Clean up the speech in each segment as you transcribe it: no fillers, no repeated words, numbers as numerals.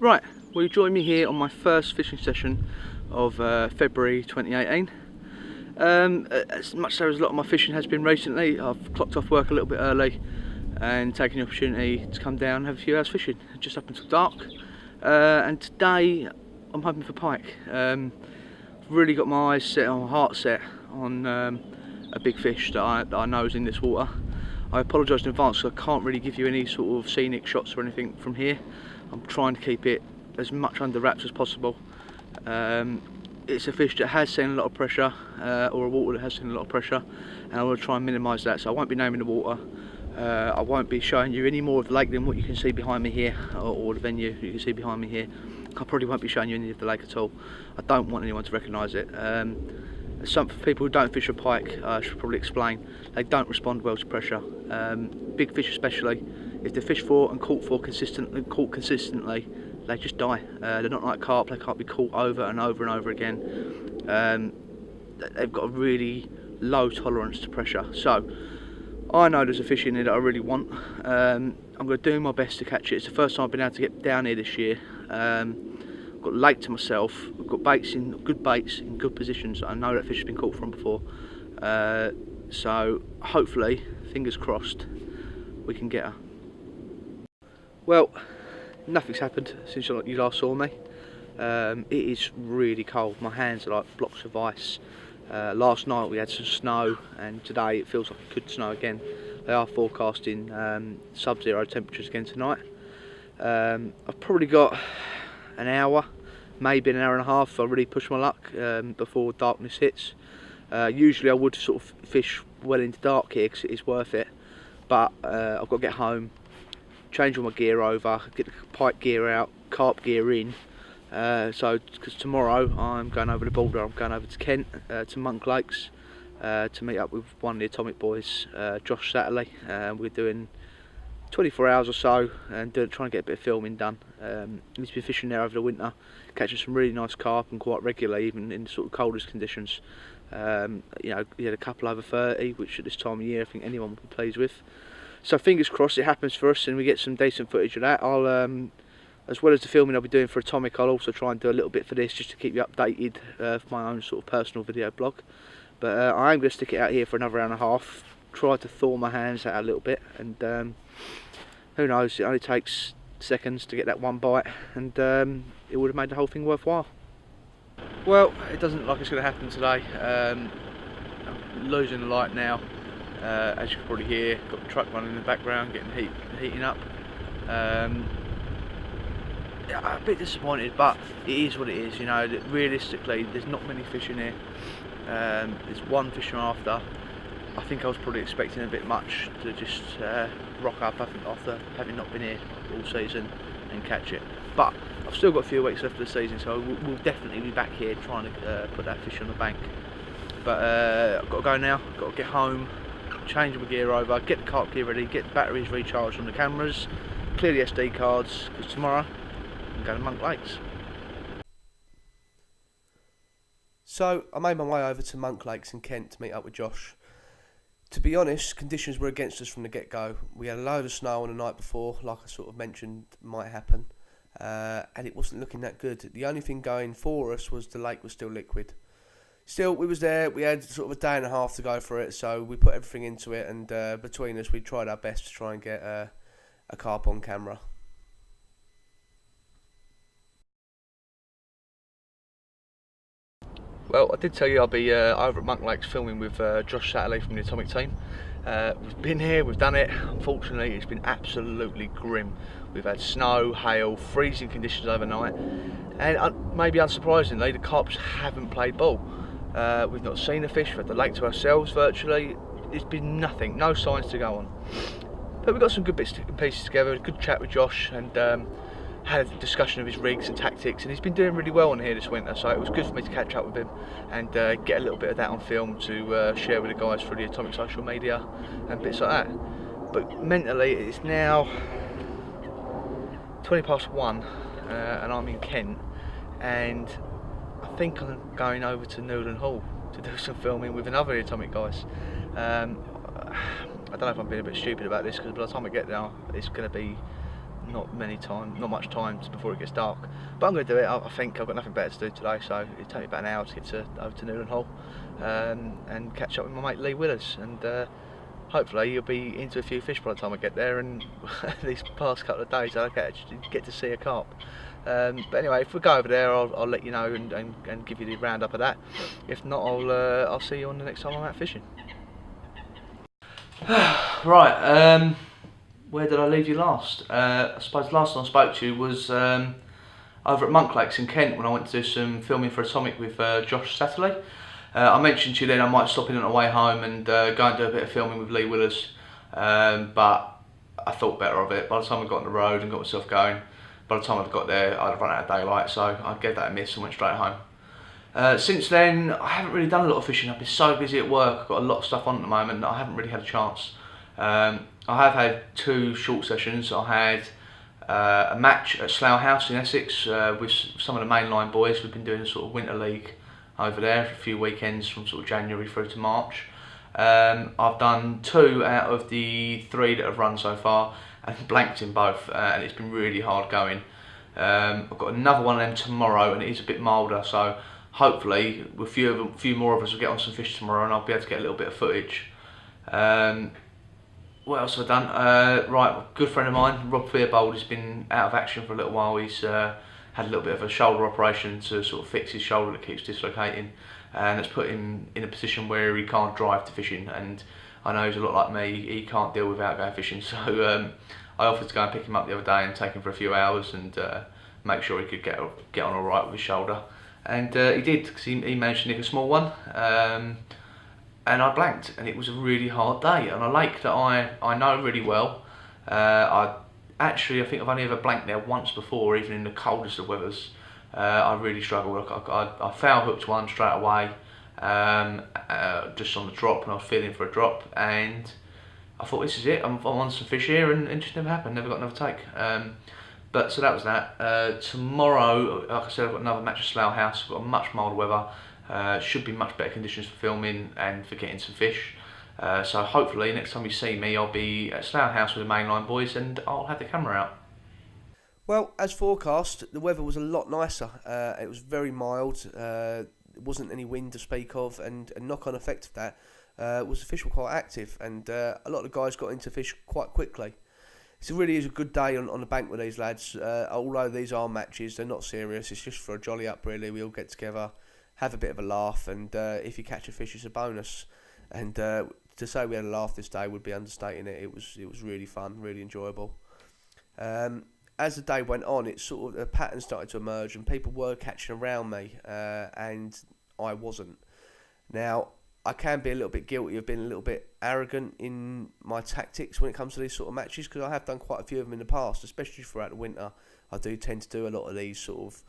Right, will you join me here on my first fishing session of February 2018. As much so as a lot of my fishing has been recently, I've clocked off work a little bit early and taken the opportunity to come down and have a few hours fishing, just up until dark. And today I'm hoping for pike. I've really got my eyes set, my heart set on a big fish that I know is in this water. I apologise in advance because I can't really give you any sort of scenic shots or anything from here. I'm trying to keep it as much under wraps as possible. It's a fish that has seen a lot of pressure, or a water that has seen a lot of pressure, and I want to try and minimise that, so I won't be naming the water. I won't be showing you any more of the lake than what you can see behind me here, or the venue you can see behind me here. I probably won't be showing you any of the lake at all. I don't want anyone to recognise it. Some people who don't fish a pike, I should probably explain, they don't respond well to pressure. Big fish especially, if they're fished for and caught consistently, they just die. They're not like carp, they can't be caught over and over and over again. They've got a really low tolerance to pressure. So, I know there's a fish in here that I really want. I'm going to do my best to catch it. It's the first time I've been able to get down here this year. I've got lake to myself, I've got good baits in good positions that I know that fish has been caught from before. So, hopefully, fingers crossed, we can get her. Well, nothing's happened since you last saw me. It is really cold. My hands are like blocks of ice. Last night we had some snow, and today it feels like it could snow again. They are forecasting sub-zero temperatures again tonight. I've probably got an hour, maybe an hour and a half if I really push my luck before darkness hits. Usually I would sort of fish well into dark here because it is worth it, but I've got to get home, change all my gear over, get the pike gear out, carp gear in. So, because tomorrow I'm going over the border, I'm going over to Kent, to Monk Lakes, to meet up with one of the Atomic boys, Josh Satterley. We're doing 24 hours or so and trying to get a bit of filming done. He's been fishing there over the winter, catching some really nice carp and quite regularly, even in the sort of coldest conditions. You know, he had a couple over 30, which at this time of year I think anyone would be pleased with. So fingers crossed it happens for us and we get some decent footage of that. I'll, as well as the filming I'll be doing for Atomic, I'll also try and do a little bit for this just to keep you updated for my own sort of personal video blog. But I am going to stick it out here for another hour and a half, try to thaw my hands out a little bit, and who knows, it only takes seconds to get that one bite, and it would have made the whole thing worthwhile. Well, it doesn't look like it's going to happen today. I'm losing the light now, as you can probably hear. Got the truck running in the background, getting heating up. I'm a bit disappointed, but it is what it is. You know, realistically, there's not many fish in here. There's one fish from after. I think I was probably expecting a bit much to just rock up after having not been here all season and catch it. But I've still got a few weeks left of the season, so we'll definitely be back here trying to put that fish on the bank. But I've got to go now. I've got to get home, change my gear over, get the carp gear ready, get the batteries recharged on the cameras, clear the SD cards, because tomorrow I'm going to Monk Lakes. So I made my way over to Monk Lakes in Kent to meet up with Josh. To be honest, conditions were against us from the get-go. We had a load of snow on the night before, like I sort of mentioned might happen, and it wasn't looking that good. The only thing going for us was the lake was still liquid. Still, we was there, we had sort of a day and a half to go for it, so we put everything into it, and between us we tried our best to try and get a carp on camera. Well, I did tell you I'll be over at Monk Lakes filming with Josh Satterley from the Atomic Team. We've been here, we've done it. Unfortunately, it's been absolutely grim. We've had snow, hail, freezing conditions overnight, and maybe unsurprisingly, the carps haven't played ball. We've not seen a fish, we've had the lake to ourselves virtually. It's been nothing, no signs to go on. But we got some good bits and pieces together, a good chat with Josh, and had a discussion of his rigs and tactics, and he's been doing really well on here this winter, so it was good for me to catch up with him and get a little bit of that on film to share with the guys through the Atomic social media and bits like that. But mentally, it's now 20 past 1 and I'm in Kent, and I think I'm going over to Newland Hall to do some filming with another Atomic guys. I don't know if I'm being a bit stupid about this, because by the time I get there it's going to be not much time before it gets dark. But I'm going to do it. I think I've got nothing better to do today, so it'll take me about an hour to get over to Newland Hall and catch up with my mate Lee Willers, and hopefully you'll be into a few fish by the time I get there. And these past couple of days I'll actually get to see a carp. But anyway, if we go over there, I'll let you know and give you the roundup of that. If not, I'll see you on the next time I'm out fishing. Right, where did I leave you last? I suppose the last time I spoke to you was over at Monk Lakes in Kent when I went to do some filming for Atomic with Josh Satterley. I mentioned to you then I might stop in on the way home and go and do a bit of filming with Lee Willers, but I thought better of it. By the time I got on the road and got myself going, by the time I'd got there I'd run out of daylight, so I gave that a miss and went straight home. Since then I haven't really done a lot of fishing. I've been so busy at work, I've got a lot of stuff on at the moment that I haven't really had a chance. I have had 2 short sessions. I had a match at Slough House in Essex with some of the Mainline boys. We've been doing a sort of winter league over there for a few weekends from sort of January through to March. I've done 2 out of the 3 that I've run so far and blanked in both, and it's been really hard going. I've got another one of them tomorrow and it is a bit milder, so hopefully a few more of us will get on some fish tomorrow and I'll be able to get a little bit of footage. What else have I done? Right, a good friend of mine, Rob Fearbold, has been out of action for a little while. He's had a little bit of a shoulder operation to sort of fix his shoulder that keeps dislocating, and it's put him in a position where he can't drive to fishing, and I know he's a lot like me, he can't deal without going fishing, so I offered to go and pick him up the other day and take him for a few hours and make sure he could get on alright with his shoulder, and he did, because he managed to nick a small one, and I blanked, and it was a really hard day on a lake that I know really well. I think I've only ever blanked there once before, even in the coldest of weathers. I really struggled. I foul hooked one straight away, just on the drop, and I was feeling for a drop, and I thought, this is it, I'm on some fish here, and it just never happened, never got another take. But so that was that. Tomorrow, like I said, I've got another match at Slough House. I've got much milder weather, should be much better conditions for filming and for getting some fish. So hopefully next time you see me I'll be at Slough House with the Mainline boys and I'll have the camera out. Well, as forecast, the weather was a lot nicer. It was very mild. There wasn't any wind to speak of, and a knock-on effect of that was the fish were quite active, and a lot of the guys got into fish quite quickly. It really is a good day on the bank with these lads. Although these are matches, they're not serious. It's just for a jolly up, really. We all get together, have a bit of a laugh, and if you catch a fish, it's a bonus. And to say we had a laugh this day would be understating it. It was really fun, really enjoyable. As the day went on, it sort of a pattern started to emerge, and people were catching around me, and I wasn't. Now, I can be a little bit guilty of being a little bit arrogant in my tactics when it comes to these sort of matches, because I have done quite a few of them in the past, especially throughout the winter. I do tend to do a lot of these sort of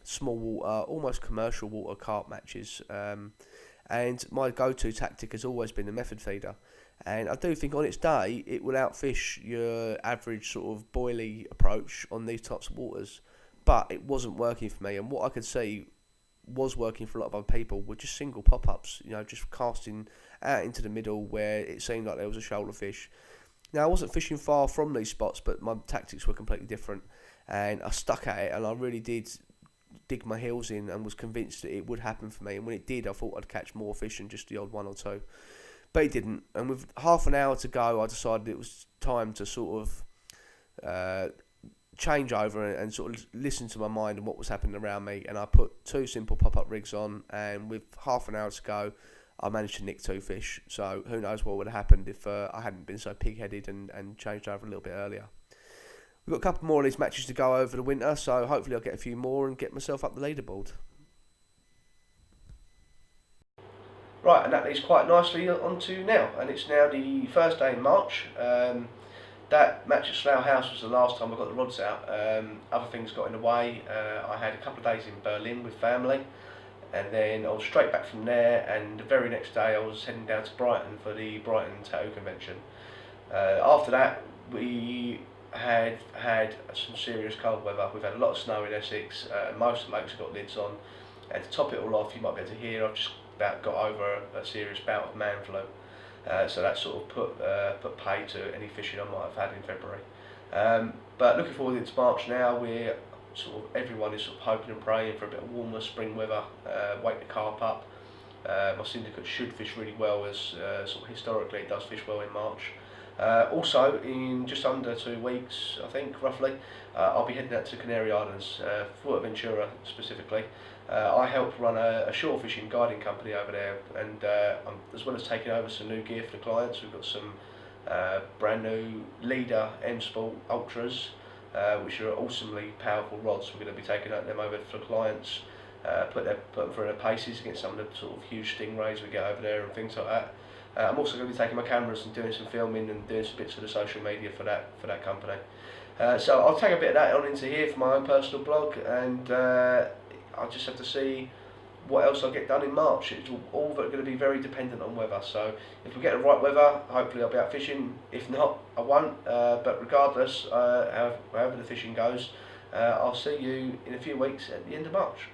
small water, almost commercial water carp matches, and my go-to tactic has always been the method feeder. And I do think on its day it will outfish your average sort of boilie approach on these types of waters, but it wasn't working for me. And what I could see was working for a lot of other people were just single pop-ups, just casting out into the middle where it seemed like there was a shoulder fish. Now, I wasn't fishing far from these spots, but my tactics were completely different, and I stuck at it, and I really did dig my heels in and was convinced that it would happen for me. And when it did, I thought I'd catch more fish than just the odd one or two, but it didn't. And with half an hour to go, I decided it was time to sort of change over and sort of listen to my mind and what was happening around me. And I put 2 simple pop-up rigs on, and with half an hour to go, I managed to nick 2 fish. So who knows what would have happened if I hadn't been so pig-headed and changed over a little bit earlier. We've got a couple more of these matches to go over the winter, so hopefully I'll get a few more and get myself up the leaderboard. Right, and that leads quite nicely on to now, and it's now the first day in March. That match at Slough House was the last time I got the rods out. Other things got in the way. I had a couple of days in Berlin with family, and then I was straight back from there, and the very next day I was heading down to Brighton for the Brighton Tattoo Convention. After that, we had some serious cold weather. We've had a lot of snow in Essex. Most of the lakes have got lids on, and to top it all off, you might be able to hear, I've just about got over a serious bout of man flu. So that sort of put pay to any fishing I might have had in February. But looking forward into March now, we're everyone is sort of hoping and praying for a bit of warmer spring weather, wake the carp up. My syndicate should fish really well, as historically it does fish well in March. Also, in just under 2 weeks, I think roughly, I'll be heading out to Canary Islands, Fuerteventura specifically. I help run a shore fishing guiding company over there, and as well as taking over some new gear for the clients, we've got some brand new Leader M Sport Ultras, which are awesomely powerful rods. We're going to be taking them over for clients, put them through their paces against some of the sort of huge stingrays we get over there and things like that. I'm also going to be taking my cameras and doing some filming and doing some bits of the social media for that company. So I'll take a bit of that on into here for my own personal blog, and I'll just have to see what else I get done in March. It's all going to be very dependent on weather. So if we get the right weather, hopefully I'll be out fishing. If not, I won't. But regardless, however the fishing goes, I'll see you in a few weeks at the end of March.